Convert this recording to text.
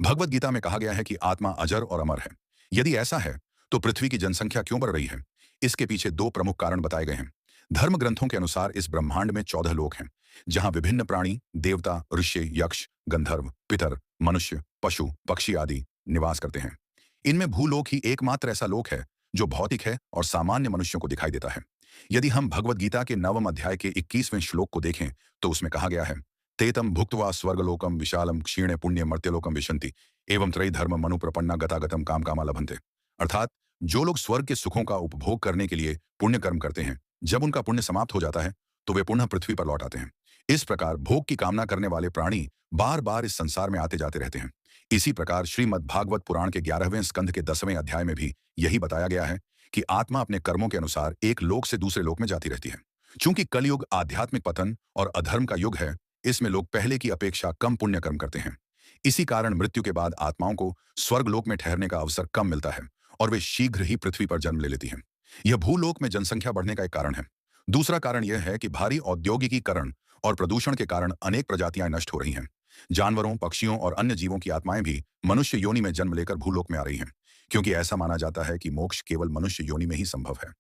भगवत गीता में कहा गया है कि आत्मा अजर और अमर है। यदि ऐसा है, तो पृथ्वी की जनसंख्या क्यों बढ़ रही है? इसके पीछे दो प्रमुख कारण बताए गए हैं। धर्म ग्रंथों के अनुसार इस ब्रह्मांड में 14 लोक हैं, जहां विभिन्न प्राणी, देवता, ऋषि, यक्ष, गंधर्व, पितर, मनुष्य, पशु, पक्षी आदि निवास करते हैं। इनमें भूलोक ही एकमात्र ऐसा लोक है जो भौतिक है और सामान्य मनुष्यों को दिखाई देता है। यदि हम भगवत गीता के 9वें अध्याय के 21वें श्लोक को देखें, तो उसमें कहा गया है, तेतम भुक्त्वा स्वर्गलोकम विशालम क्षीणे पुण्य मर्त्यलोकम विशंति एवं त्रयी धर्म मनु प्रपन्ना गतागतम काम कामा लभन्ते। अर्थात जो लोग स्वर्ग के सुखों का उपभोग करने के लिए पुण्य कर्म करते हैं, जब उनका पुण्य समाप्त हो जाता है, तो वे पुनः पृथ्वी पर लौट आते हैं। इस प्रकार भोग की कामना करने वाले प्राणी बार बार इस संसार में आते जाते रहते हैं। इसी प्रकार श्रीमद् भागवत पुराण के 11वें स्कंध के 10वें अध्याय में भी यही बताया गया है कि आत्मा अपने कर्मों के अनुसार एक लोक से दूसरे लोक में जाती रहती है। चूंकि कलयुग आध्यात्मिक पतन और अधर्म का युग है, इसमें लोग पहले की अपेक्षा कम पुण्य कर्म करते हैं। इसी कारण मृत्यु के बाद आत्माओं को स्वर्गलोक में ठहरने का अवसर कम मिलता है और वे शीघ्र ही पृथ्वी पर जन्म ले लेती हैं। यह भूलोक में जनसंख्या बढ़ने का एक कारण है। दूसरा कारण यह है कि भारी औद्योगिकीकरण और प्रदूषण के कारण अनेक प्रजातियां नष्ट हो रही हैं। जानवरों, पक्षियों और अन्य जीवों की आत्माएं भी मनुष्य योनि में जन्म लेकर भूलोक में आ रही हैं, क्योंकि ऐसा माना जाता है कि मोक्ष केवल मनुष्य योनि में ही संभव है।